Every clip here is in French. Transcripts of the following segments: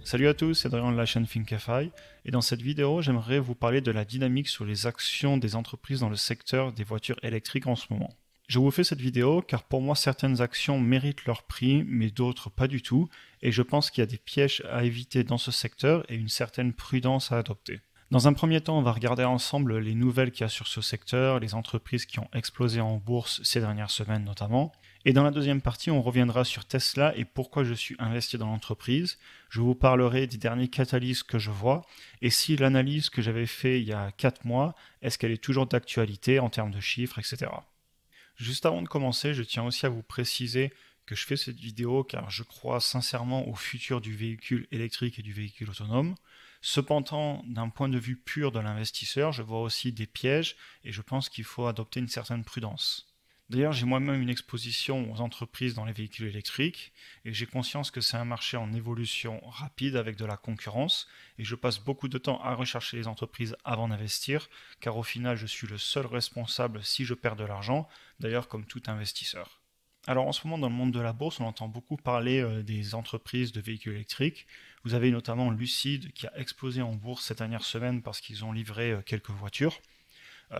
Salut à tous, c'est Adrien de la chaîne Thinkify et dans cette vidéo j'aimerais vous parler de la dynamique sur les actions des entreprises dans le secteur des voitures électriques en ce moment. Je vous fais cette vidéo car pour moi certaines actions méritent leur prix mais d'autres pas du tout et je pense qu'il y a des pièges à éviter dans ce secteur et une certaine prudence à adopter. Dans un premier temps, on va regarder ensemble les nouvelles qu'il y a sur ce secteur, les entreprises qui ont explosé en bourse ces dernières semaines notamment. Et dans la deuxième partie, on reviendra sur Tesla et pourquoi je suis investi dans l'entreprise. Je vous parlerai des derniers catalystes que je vois et si l'analyse que j'avais faite il y a 4 mois, est-ce qu'elle est toujours d'actualité en termes de chiffres, etc. Juste avant de commencer, je tiens aussi à vous préciser que je fais cette vidéo car je crois sincèrement au futur du véhicule électrique et du véhicule autonome. Cependant, d'un point de vue pur de l'investisseur, je vois aussi des pièges et je pense qu'il faut adopter une certaine prudence. D'ailleurs, j'ai moi-même une exposition aux entreprises dans les véhicules électriques et j'ai conscience que c'est un marché en évolution rapide avec de la concurrence et je passe beaucoup de temps à rechercher les entreprises avant d'investir car au final, je suis le seul responsable si je perds de l'argent, d'ailleurs comme tout investisseur. Alors en ce moment dans le monde de la bourse, on entend beaucoup parler des entreprises de véhicules électriques. Vous avez notamment Lucid qui a explosé en bourse cette dernière semaine parce qu'ils ont livré quelques voitures.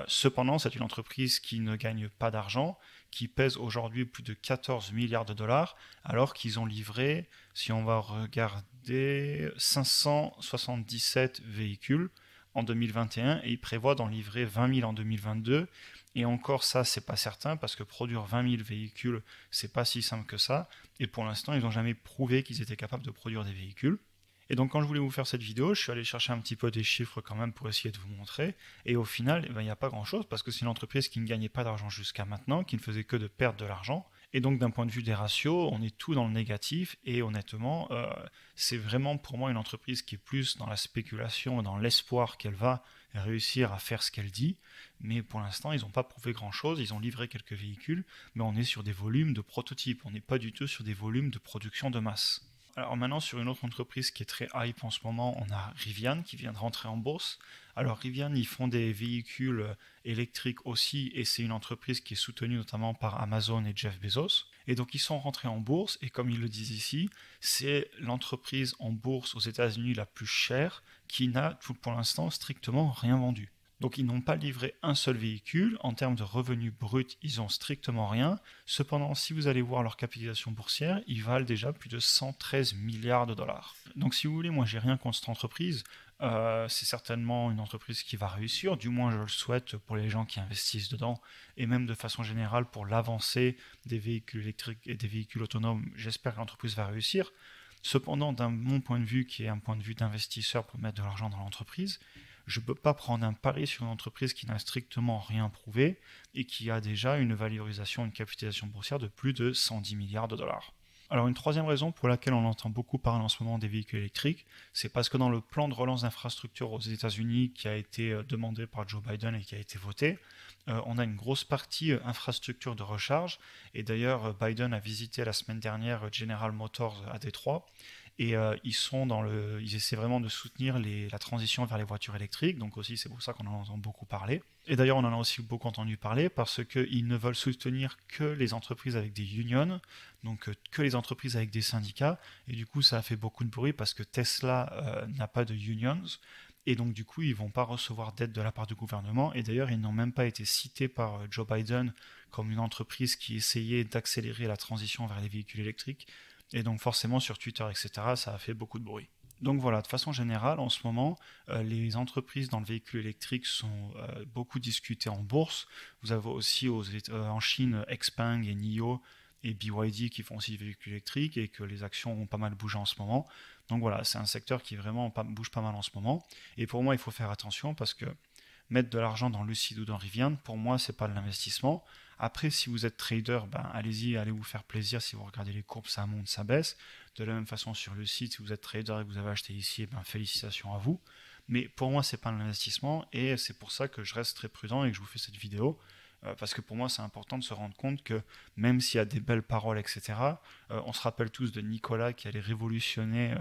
Cependant, c'est une entreprise qui ne gagne pas d'argent, qui pèse aujourd'hui plus de 14 milliards de dollars, alors qu'ils ont livré, si on va regarder, 577 véhicules en 2021 et ils prévoient d'en livrer 20 000 en 2022. Et encore ça, c'est pas certain parce que produire 20 000 véhicules, c'est pas si simple que ça. Et pour l'instant, ils n'ont jamais prouvé qu'ils étaient capables de produire des véhicules. Et donc quand je voulais vous faire cette vidéo, je suis allé chercher un petit peu des chiffres quand même pour essayer de vous montrer. Et au final, il n'y a pas grand-chose parce que c'est une entreprise qui ne gagnait pas d'argent jusqu'à maintenant, qui ne faisait que de perdre de l'argent. Et donc d'un point de vue des ratios, on est tout dans le négatif. Et honnêtement, c'est vraiment pour moi une entreprise qui est plus dans la spéculation, dans l'espoir qu'elle va réussir à faire ce qu'elle dit. Mais pour l'instant, ils n'ont pas prouvé grand-chose. Ils ont livré quelques véhicules, mais on est sur des volumes de prototypes. On n'est pas du tout sur des volumes de production de masse. Alors maintenant, sur une autre entreprise qui est très hype en ce moment, on a Rivian qui vient de rentrer en bourse. Alors Rivian, ils font des véhicules électriques aussi et c'est une entreprise qui est soutenue notamment par Amazon et Jeff Bezos. Et donc ils sont rentrés en bourse et comme ils le disent ici, c'est l'entreprise en bourse aux États-Unis la plus chère qui n'a pour l'instant strictement rien vendu. Donc ils n'ont pas livré un seul véhicule. En termes de revenus bruts, ils ont strictement rien. Cependant, si vous allez voir leur capitalisation boursière, ils valent déjà plus de 113 milliards de dollars. Donc si vous voulez, moi j'ai rien contre cette entreprise. C'est certainement une entreprise qui va réussir, du moins je le souhaite pour les gens qui investissent dedans, et même de façon générale pour l'avancée des véhicules électriques et des véhicules autonomes, j'espère que l'entreprise va réussir. Cependant, d'un mon point de vue, qui est un point de vue d'investisseur pour mettre de l'argent dans l'entreprise, je ne peux pas prendre un pari sur une entreprise qui n'a strictement rien prouvé et qui a déjà une valorisation, une capitalisation boursière de plus de 110 milliards de dollars. Alors une troisième raison pour laquelle on entend beaucoup parler en ce moment des véhicules électriques, c'est parce que dans le plan de relance d'infrastructures aux États-Unis qui a été demandé par Joe Biden et qui a été voté, on a une grosse partie infrastructure de recharge. Et d'ailleurs, Biden a visité la semaine dernière General Motors à Détroit. Et ils essaient vraiment de soutenir la transition vers les voitures électriques. Donc aussi, c'est pour ça qu'on en entend beaucoup parler. Et d'ailleurs, on en a aussi beaucoup entendu parler parce qu'ils ne veulent soutenir que les entreprises avec des unions, donc que les entreprises avec des syndicats. Et du coup, ça a fait beaucoup de bruit parce que Tesla n'a pas de unions. Et donc du coup, ils ne vont pas recevoir d'aide de la part du gouvernement. Et d'ailleurs, ils n'ont même pas été cités par Joe Biden comme une entreprise qui essayait d'accélérer la transition vers les véhicules électriques. Et donc forcément sur Twitter, etc., ça a fait beaucoup de bruit. Donc voilà, de façon générale, en ce moment, les entreprises dans le véhicule électrique sont beaucoup discutées en bourse. Vous avez aussi en Chine Xpeng et NIO et BYD qui font aussi des véhicules électriques et que les actions ont pas mal bougé en ce moment. Donc voilà, c'est un secteur qui vraiment bouge pas mal en ce moment. Et pour moi, il faut faire attention parce que mettre de l'argent dans Lucid ou dans Rivian, pour moi, c'est pas de l'investissement. Après, si vous êtes trader, allez-y, allez vous faire plaisir. Si vous regardez les courbes, ça monte, ça baisse. De la même façon sur Lucid, si vous êtes trader et que vous avez acheté ici, félicitations à vous. Mais pour moi, c'est pas un investissement et c'est pour ça que je reste très prudent et que je vous fais cette vidéo. Parce que pour moi, c'est important de se rendre compte que même s'il y a des belles paroles, etc., on se rappelle tous de Nicolas qui allait révolutionner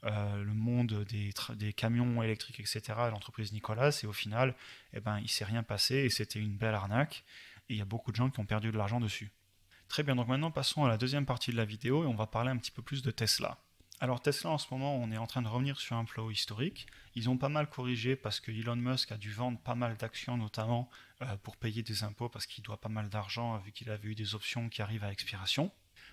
le monde des camions électriques, etc., l'entreprise Nicolas, et au final, il ne s'est rien passé et c'était une belle arnaque. Et il y a beaucoup de gens qui ont perdu de l'argent dessus. Très bien, donc maintenant passons à la deuxième partie de la vidéo et on va parler un petit peu plus de Tesla. Alors Tesla en ce moment, on est en train de revenir sur un flot historique. Ils ont pas mal corrigé parce que Elon Musk a dû vendre pas mal d'actions notamment pour payer des impôts parce qu'il doit pas mal d'argent vu qu'il avait eu des options qui arrivent à expiration.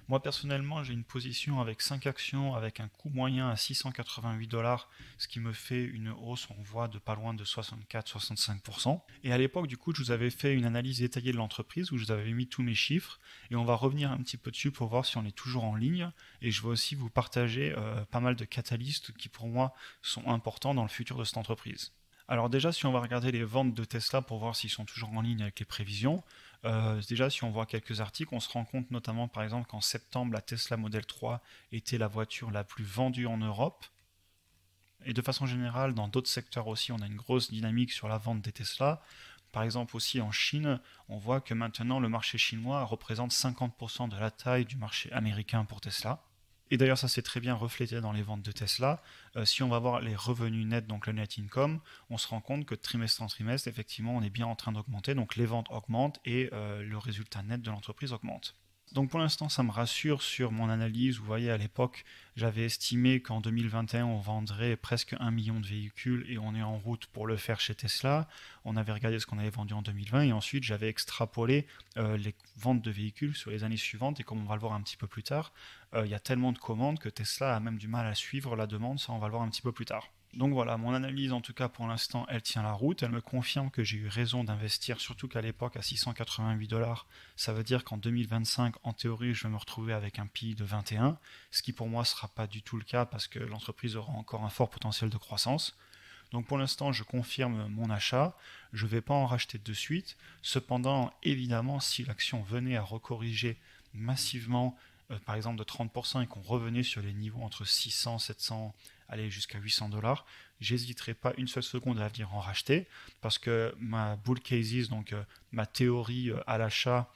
Moi personnellement, j'ai une position avec 5 actions avec un coût moyen à 688$, ce qui me fait une hausse, on voit, de pas loin de 64-65%. Et à l'époque, du coup, je vous avais fait une analyse détaillée de l'entreprise où je vous avais mis tous mes chiffres et on va revenir un petit peu dessus pour voir si on est toujours en ligne. Et je vais aussi vous partager pas mal de catalystes qui pour moi sont importants dans le futur de cette entreprise. Alors déjà, si on va regarder les ventes de Tesla pour voir s'ils sont toujours en ligne avec les prévisions, déjà si on voit quelques articles, on se rend compte notamment par exemple qu'en septembre, la Tesla Model 3 était la voiture la plus vendue en Europe. Et de façon générale, dans d'autres secteurs aussi, on a une grosse dynamique sur la vente des Tesla. Par exemple aussi en Chine, on voit que maintenant le marché chinois représente 50% de la taille du marché américain pour Tesla. Et d'ailleurs, ça s'est très bien reflété dans les ventes de Tesla. Si on va voir les revenus nets, donc le net income, on se rend compte que trimestre en trimestre, effectivement, on est bien en train d'augmenter. Donc les ventes augmentent et le résultat net de l'entreprise augmente. Donc pour l'instant, ça me rassure sur mon analyse. Vous voyez, à l'époque, j'avais estimé qu'en 2021, on vendrait presque 1 million de véhicules et on est en route pour le faire chez Tesla. On avait regardé ce qu'on avait vendu en 2020 et ensuite, j'avais extrapolé les ventes de véhicules sur les années suivantes et comme on va le voir un petit peu plus tard, il y a tellement de commandes que Tesla a même du mal à suivre la demande. Ça, on va le voir un petit peu plus tard. Donc voilà, mon analyse en tout cas pour l'instant, elle tient la route, elle me confirme que j'ai eu raison d'investir, surtout qu'à l'époque à 688$, ça veut dire qu'en 2025, en théorie, je vais me retrouver avec un PI de 21, ce qui pour moi ne sera pas du tout le cas parce que l'entreprise aura encore un fort potentiel de croissance. Donc pour l'instant, je confirme mon achat, je ne vais pas en racheter de suite, cependant, évidemment, si l'action venait à recorriger massivement, par exemple de 30% et qu'on revenait sur les niveaux entre 600, 700, aller jusqu'à 800$, j'hésiterai pas une seule seconde à venir en racheter parce que ma bull cases, donc ma théorie à l'achat,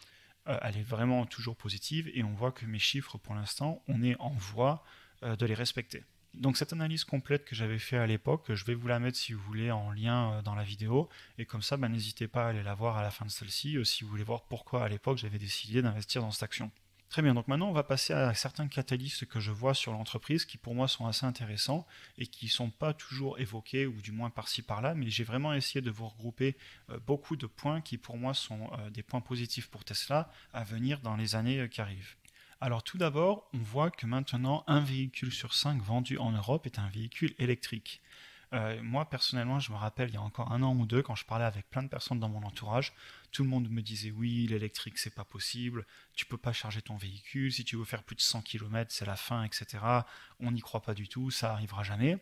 elle est vraiment toujours positive et on voit que mes chiffres pour l'instant, on est en voie de les respecter. Donc cette analyse complète que j'avais fait à l'époque, je vais vous la mettre si vous voulez en lien dans la vidéo et comme ça, n'hésitez pas à aller la voir à la fin de celle-ci si vous voulez voir pourquoi à l'époque j'avais décidé d'investir dans cette action. Très bien, donc maintenant on va passer à certains catalystes que je vois sur l'entreprise qui pour moi sont assez intéressants et qui ne sont pas toujours évoqués ou du moins par-ci par-là, mais j'ai vraiment essayé de vous regrouper beaucoup de points qui pour moi sont des points positifs pour Tesla à venir dans les années qui arrivent. Alors tout d'abord, on voit que maintenant un véhicule sur 5 vendu en Europe est un véhicule électrique. Moi personnellement, je me rappelle il y a encore un an ou deux, quand je parlais avec plein de personnes dans mon entourage, tout le monde me disait oui, l'électrique c'est pas possible, tu peux pas charger ton véhicule, si tu veux faire plus de 100 km c'est la fin, etc. On n'y croit pas du tout, ça arrivera jamais.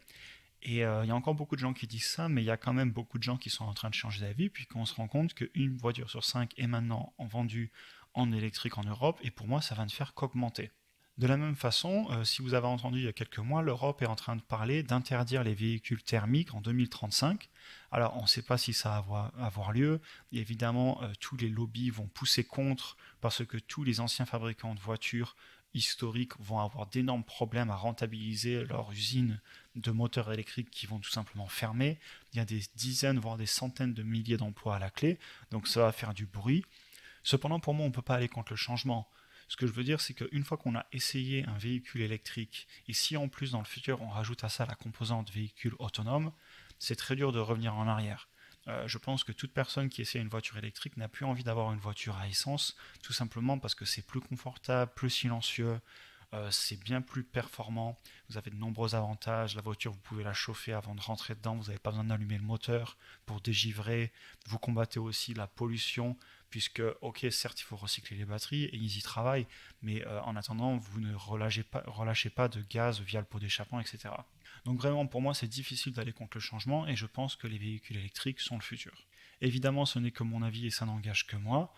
Et il y a encore beaucoup de gens qui disent ça, mais il y a quand même beaucoup de gens qui sont en train de changer d'avis, puis qu'on se rend compte qu'une voiture sur 5 est maintenant vendue en électrique en Europe, et pour moi ça va ne faire qu'augmenter. De la même façon, si vous avez entendu il y a quelques mois, l'Europe est en train de parler d'interdire les véhicules thermiques en 2035. Alors on ne sait pas si ça va avoir lieu. Et évidemment, tous les lobbies vont pousser contre parce que tous les anciens fabricants de voitures historiques vont avoir d'énormes problèmes à rentabiliser leurs usines de moteurs électriques qui vont tout simplement fermer. Il y a des dizaines, voire des centaines de milliers d'emplois à la clé, donc ça va faire du bruit. Cependant, pour moi, on ne peut pas aller contre le changement. Ce que je veux dire, c'est qu'une fois qu'on a essayé un véhicule électrique, et si en plus dans le futur on rajoute à ça la composante véhicule autonome, c'est très dur de revenir en arrière. Je pense que toute personne qui essaie une voiture électrique n'a plus envie d'avoir une voiture à essence, tout simplement parce que c'est plus confortable, plus silencieux, c'est bien plus performant, vous avez de nombreux avantages, la voiture vous pouvez la chauffer avant de rentrer dedans, vous n'avez pas besoin d'allumer le moteur pour dégivrer, vous combattez aussi la pollution, puisque ok certes il faut recycler les batteries et ils y travaillent, mais en attendant vous ne relâchez pas de gaz via le pot d'échappement, etc. Donc vraiment pour moi c'est difficile d'aller contre le changement et je pense que les véhicules électriques sont le futur. Évidemment ce n'est que mon avis et ça n'engage que moi,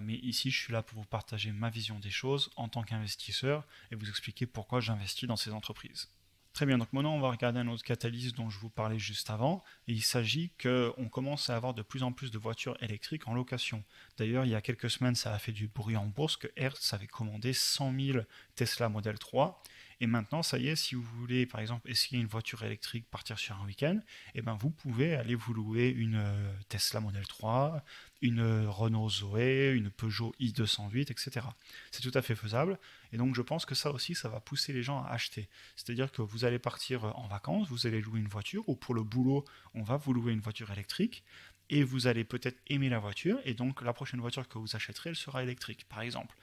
mais ici je suis là pour vous partager ma vision des choses en tant qu'investisseur et vous expliquer pourquoi j'investis dans ces entreprises. Très bien, donc maintenant on va regarder un autre catalyse dont je vous parlais juste avant, et il s'agit qu'on commence à avoir de plus en plus de voitures électriques en location. D'ailleurs, il y a quelques semaines, ça a fait du bruit en bourse que Hertz avait commandé 100 000 Tesla Model 3, Et maintenant, ça y est, si vous voulez par exemple essayer une voiture électrique, partir sur un week-end, eh ben, vous pouvez aller vous louer une Tesla Model 3, une Renault Zoé, une Peugeot i208, etc. C'est tout à fait faisable. Et donc je pense que ça aussi, ça va pousser les gens à acheter. C'est-à-dire que vous allez partir en vacances, vous allez louer une voiture, ou pour le boulot, on va vous louer une voiture électrique, et vous allez peut-être aimer la voiture, et donc la prochaine voiture que vous achèterez, elle sera électrique, par exemple.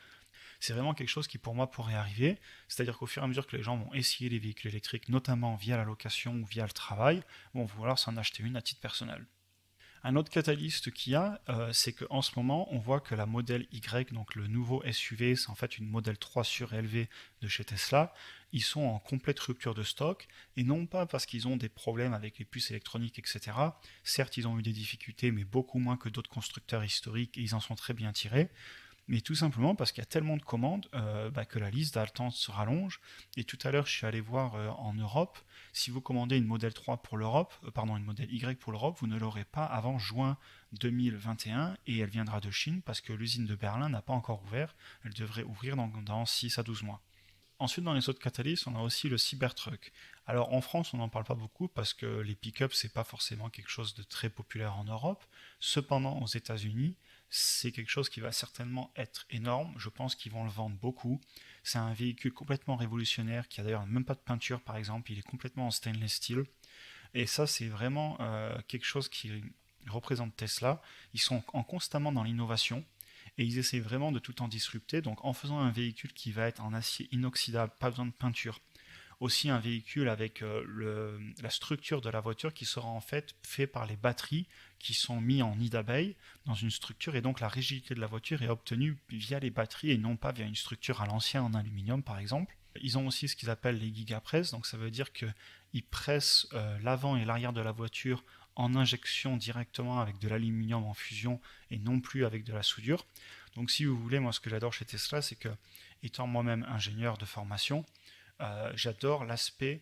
C'est vraiment quelque chose qui pour moi pourrait arriver, c'est-à-dire qu'au fur et à mesure que les gens vont essayer les véhicules électriques, notamment via la location ou via le travail, vont vouloir s'en acheter une à titre personnel. Un autre catalyste qu'il y a, c'est qu'en ce moment, on voit que la Model Y, donc le nouveau SUV, c'est en fait une Model 3 surélevée de chez Tesla, ils sont en complète rupture de stock, et non pas parce qu'ils ont des problèmes avec les puces électroniques, etc. Certes, ils ont eu des difficultés, mais beaucoup moins que d'autres constructeurs historiques, et ils en sont très bien tirés, mais tout simplement parce qu'il y a tellement de commandes que la liste d'attente se rallonge. Et tout à l'heure, je suis allé voir en Europe, si vous commandez une Model 3 pour l'Europe, une Model Y pour l'Europe, vous ne l'aurez pas avant juin 2021 et elle viendra de Chine parce que l'usine de Berlin n'a pas encore ouvert. Elle devrait ouvrir dans 6 à 12 mois. Ensuite, dans les autres catalystes, on a aussi le Cybertruck. Alors en France, on n'en parle pas beaucoup parce que les pick-up, c'est pas forcément quelque chose de très populaire en Europe. Cependant, aux États-Unis, c'est quelque chose qui va certainement être énorme. Je pense qu'ils vont le vendre beaucoup. C'est un véhicule complètement révolutionnaire qui a d'ailleurs même pas de peinture, par exemple. Il est complètement en stainless steel. Et ça, c'est vraiment quelque chose qui représente Tesla. Ils sont constamment dans l'innovation et ils essaient vraiment de tout en disrupter. Donc en faisant un véhicule qui va être en acier inoxydable, pas besoin de peinture. Aussi un véhicule avec la structure de la voiture qui sera en fait par les batteries qui sont mis en nid d'abeille dans une structure, et donc la rigidité de la voiture est obtenue via les batteries et non pas via une structure à l'ancien en aluminium par exemple. Ils ont aussi ce qu'ils appellent les gigapresses, donc ça veut dire qu'ils pressent l'avant et l'arrière de la voiture en injection directement avec de l'aluminium en fusion et non plus avec de la soudure. Donc si vous voulez, moi ce que j'adore chez Tesla, c'est que, étant moi-même ingénieur de formation, j'adore l'aspect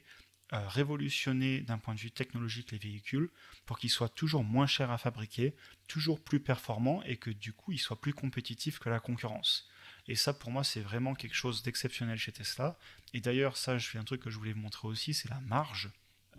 révolutionner d'un point de vue technologique les véhicules pour qu'ils soient toujours moins chers à fabriquer, toujours plus performants et que du coup ils soient plus compétitifs que la concurrence. Et ça pour moi c'est vraiment quelque chose d'exceptionnel chez Tesla. Et d'ailleurs ça, je fais un truc que je voulais vous montrer aussi, c'est la marge.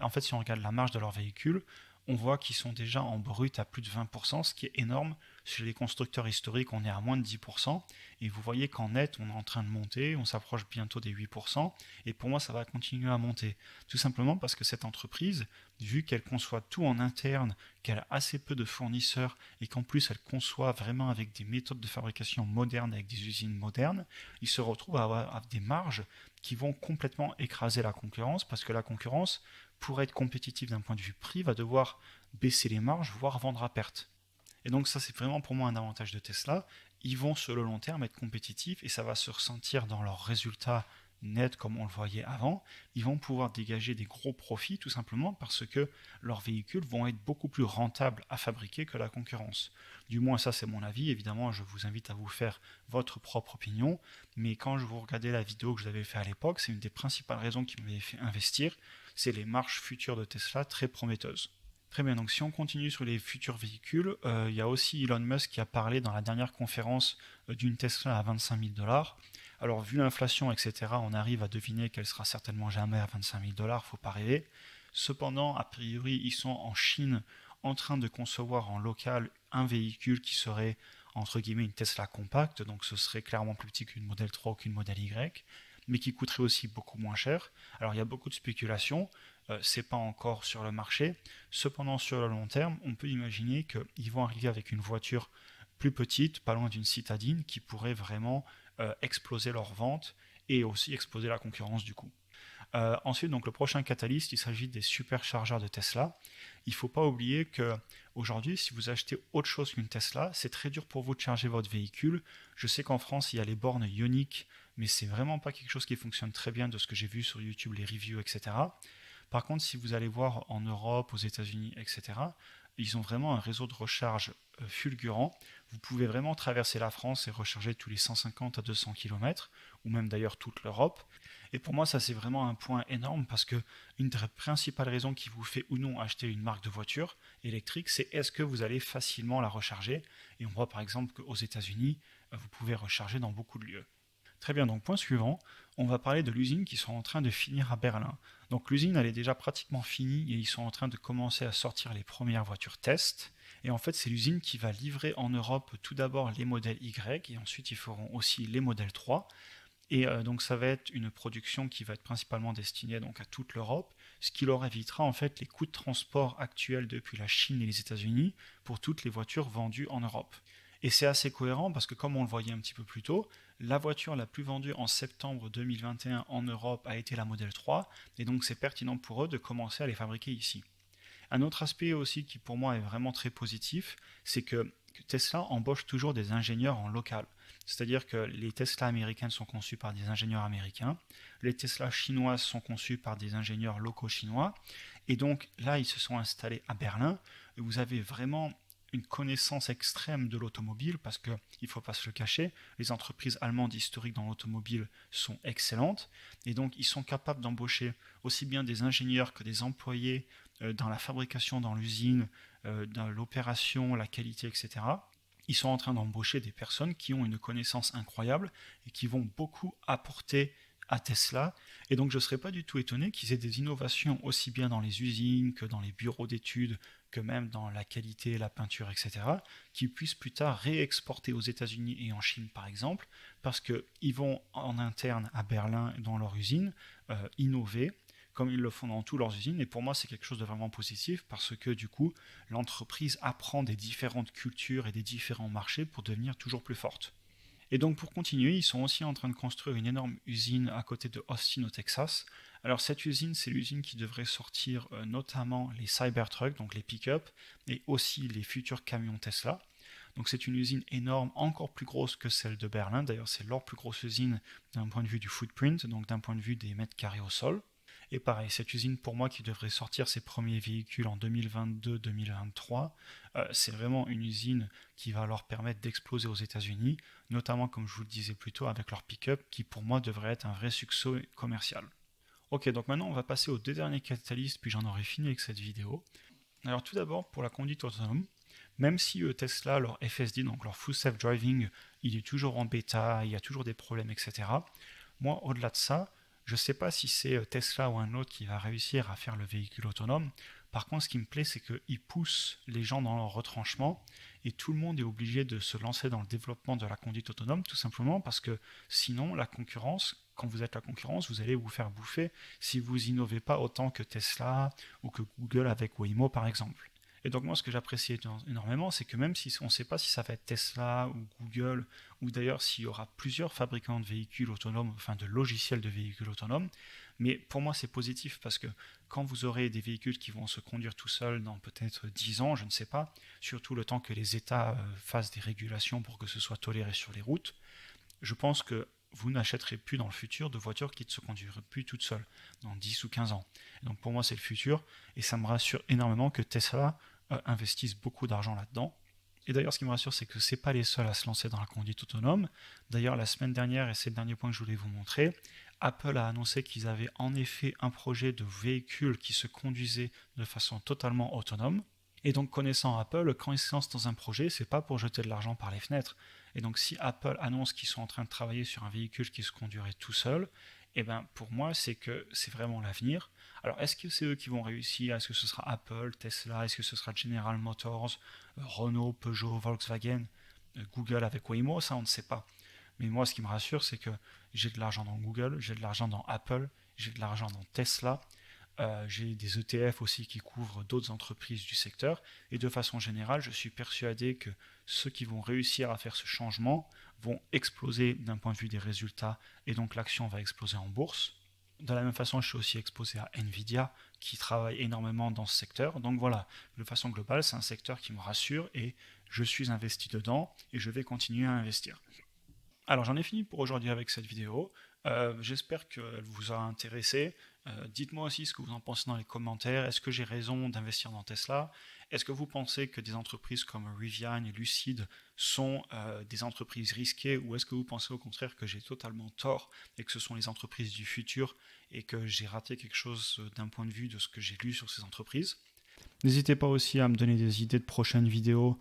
En fait, si on regarde la marge de leurs véhicules, on voit qu'ils sont déjà en brut à plus de 20%, ce qui est énorme. Chez les constructeurs historiques, on est à moins de 10%. Et vous voyez qu'en net, on est en train de monter, on s'approche bientôt des 8%. Et pour moi, ça va continuer à monter. Tout simplement parce que cette entreprise, vu qu'elle conçoit tout en interne, qu'elle a assez peu de fournisseurs et qu'en plus elle conçoit vraiment avec des méthodes de fabrication modernes, avec des usines modernes, ils se retrouvent à avoir des marges qui vont complètement écraser la concurrence, parce que la concurrence, pour être compétitive d'un point de vue prix, va devoir baisser les marges, voire vendre à perte. Et donc ça, c'est vraiment pour moi un avantage de Tesla. Ils vont sur le long terme être compétitifs et ça va se ressentir dans leurs résultats nets comme on le voyait avant. Ils vont pouvoir dégager des gros profits tout simplement parce que leurs véhicules vont être beaucoup plus rentables à fabriquer que la concurrence. Du moins ça c'est mon avis, évidemment je vous invite à vous faire votre propre opinion, mais quand je vous regardais la vidéo que je vous avais fait à l'époque, c'est une des principales raisons qui m'avait fait investir, c'est les marges futures de Tesla très prometteuses. Très bien, donc si on continue sur les futurs véhicules, il y a aussi Elon Musk qui a parlé dans la dernière conférence d'une Tesla à 25 000 dollars. Alors vu l'inflation, etc., on arrive à deviner qu'elle sera certainement jamais à 25 000 dollars, faut pas rêver. Cependant, a priori, ils sont en Chine en train de concevoir en local un véhicule qui serait entre guillemets une Tesla compacte, donc ce serait clairement plus petit qu'une Model 3 ou qu'une Model Y, mais qui coûterait aussi beaucoup moins cher. Alors il y a beaucoup de spéculations, c'est pas encore sur le marché. Cependant, sur le long terme, on peut imaginer qu'ils vont arriver avec une voiture plus petite, pas loin d'une citadine, qui pourrait vraiment exploser leurs ventes et aussi exploser la concurrence du coup. Ensuite, donc le prochain catalyste, il s'agit des superchargeurs de Tesla. Il ne faut pas oublier que aujourd'hui, si vous achetez autre chose qu'une Tesla, c'est très dur pour vous de charger votre véhicule. Je sais qu'en France, il y a les bornes Ioniq, mais c'est vraiment pas quelque chose qui fonctionne très bien de ce que j'ai vu sur YouTube, les reviews, etc. Par contre, si vous allez voir en Europe, aux États-Unis, etc., ils ont vraiment un réseau de recharge fulgurant. Vous pouvez vraiment traverser la France et recharger tous les 150 à 200 km, ou même d'ailleurs toute l'Europe. Et pour moi, ça c'est vraiment un point énorme parce que une des principales raisons qui vous fait ou non acheter une marque de voiture électrique, c'est est-ce que vous allez facilement la recharger. Et on voit par exemple qu'aux États-Unis, vous pouvez recharger dans beaucoup de lieux. Très bien, donc point suivant, on va parler de l'usine qui sont en train de finir à Berlin. Donc l'usine, elle est déjà pratiquement finie et ils sont en train de commencer à sortir les premières voitures test. Et en fait, c'est l'usine qui va livrer en Europe tout d'abord les modèles Y et ensuite ils feront aussi les modèles 3. Et donc ça va être une production qui va être principalement destinée donc à toute l'Europe, ce qui leur évitera en fait les coûts de transport actuels depuis la Chine et les États-Unis pour toutes les voitures vendues en Europe. Et c'est assez cohérent parce que comme on le voyait un petit peu plus tôt, la voiture la plus vendue en septembre 2021 en Europe a été la Model 3, et donc c'est pertinent pour eux de commencer à les fabriquer ici. Un autre aspect aussi qui pour moi est vraiment très positif, c'est que Tesla embauche toujours des ingénieurs en local. C'est-à-dire que les Tesla américaines sont conçues par des ingénieurs américains, les Tesla chinoises sont conçues par des ingénieurs locaux chinois, et donc là ils se sont installés à Berlin, et vous avez vraiment une connaissance extrême de l'automobile parce qu'il ne faut pas se le cacher, les entreprises allemandes historiques dans l'automobile sont excellentes et donc ils sont capables d'embaucher aussi bien des ingénieurs que des employés dans la fabrication, dans l'usine, dans l'opération, la qualité, etc. Ils sont en train d'embaucher des personnes qui ont une connaissance incroyable et qui vont beaucoup apporter à Tesla. Et donc je ne serais pas du tout étonné qu'ils aient des innovations aussi bien dans les usines que dans les bureaux d'études, que même dans la qualité, la peinture, etc., qu'ils puissent plus tard réexporter aux États-Unis et en Chine par exemple, parce qu'ils vont en interne à Berlin dans leur usine innover, comme ils le font dans toutes leurs usines, et pour moi c'est quelque chose de vraiment positif, parce que du coup l'entreprise apprend des différentes cultures et des différents marchés pour devenir toujours plus forte. Et donc pour continuer, ils sont aussi en train de construire une énorme usine à côté de Austin au Texas. Alors cette usine, c'est l'usine qui devrait sortir notamment les Cybertruck, donc les pick-up, et aussi les futurs camions Tesla. Donc c'est une usine énorme, encore plus grosse que celle de Berlin. D'ailleurs, c'est leur plus grosse usine d'un point de vue du footprint, donc d'un point de vue des mètres carrés au sol. Et pareil, cette usine pour moi qui devrait sortir ses premiers véhicules en 2022-2023, c'est vraiment une usine qui va leur permettre d'exploser aux États-Unis, notamment comme je vous le disais plus tôt avec leur pick-up qui pour moi devrait être un vrai succès commercial. Ok, donc maintenant on va passer aux deux derniers catalystes puis j'en aurai fini avec cette vidéo. Alors tout d'abord pour la conduite autonome, même si Tesla, leur FSD, donc leur Full Self Driving, il est toujours en bêta, il y a toujours des problèmes, etc. Moi, au-delà de ça, je ne sais pas si c'est Tesla ou un autre qui va réussir à faire le véhicule autonome. Par contre, ce qui me plaît, c'est qu'ils poussent les gens dans leur retranchement et tout le monde est obligé de se lancer dans le développement de la conduite autonome, tout simplement parce que sinon, la concurrence, quand vous êtes la concurrence, vous allez vous faire bouffer si vous innovez pas autant que Tesla ou que Google avec Waymo, par exemple. Et donc moi, ce que j'apprécie énormément, c'est que même si on ne sait pas si ça va être Tesla ou Google, ou d'ailleurs s'il y aura plusieurs fabricants de véhicules autonomes, enfin de logiciels de véhicules autonomes, mais pour moi c'est positif parce que quand vous aurez des véhicules qui vont se conduire tout seuls dans peut-être 10 ans, je ne sais pas, surtout le temps que les États fassent des régulations pour que ce soit toléré sur les routes, je pense que vous n'achèterez plus dans le futur de voitures qui ne se conduiraient plus toutes seules, dans 10 ou 15 ans. Et donc pour moi c'est le futur, et ça me rassure énormément que Tesla investissent beaucoup d'argent là-dedans. Et d'ailleurs, ce qui me rassure, c'est que ce n'est pas les seuls à se lancer dans la conduite autonome. D'ailleurs, la semaine dernière, et c'est le dernier point que je voulais vous montrer, Apple a annoncé qu'ils avaient en effet un projet de véhicule qui se conduisait de façon totalement autonome. Et donc, connaissant Apple, quand ils se lancent dans un projet, c'est pas pour jeter de l'argent par les fenêtres. Et donc, si Apple annonce qu'ils sont en train de travailler sur un véhicule qui se conduirait tout seul, eh ben, pour moi, c'est que c'est vraiment l'avenir. Alors, est-ce que c'est eux qui vont réussir? Est-ce que ce sera Apple, Tesla? Est-ce que ce sera General Motors, Renault, Peugeot, Volkswagen, Google avec Waymo? Ça, on ne sait pas. Mais moi, ce qui me rassure, c'est que j'ai de l'argent dans Google, j'ai de l'argent dans Apple, j'ai de l'argent dans Tesla, j'ai des ETF aussi qui couvrent d'autres entreprises du secteur. Et de façon générale, je suis persuadé que ceux qui vont réussir à faire ce changement vont exploser d'un point de vue des résultats et donc l'action va exploser en bourse. De la même façon, je suis aussi exposé à Nvidia qui travaille énormément dans ce secteur. Donc voilà, de façon globale, c'est un secteur qui me rassure et je suis investi dedans et je vais continuer à investir. Alors j'en ai fini pour aujourd'hui avec cette vidéo. J'espère qu'elle vous a intéressé. Dites-moi aussi ce que vous en pensez dans les commentaires. Est-ce que j'ai raison d'investir dans Tesla? Est-ce que vous pensez que des entreprises comme Rivian et Lucid sont des entreprises risquées, ou est-ce que vous pensez au contraire que j'ai totalement tort et que ce sont les entreprises du futur et que j'ai raté quelque chose d'un point de vue de ce que j'ai lu sur ces entreprises? N'hésitez pas aussi à me donner des idées de prochaines vidéos.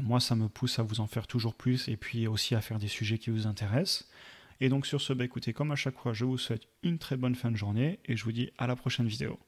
Moi, ça me pousse à vous en faire toujours plus et puis aussi à faire des sujets qui vous intéressent. Et donc sur ce, écoutez, comme à chaque fois, je vous souhaite une très bonne fin de journée et je vous dis à la prochaine vidéo.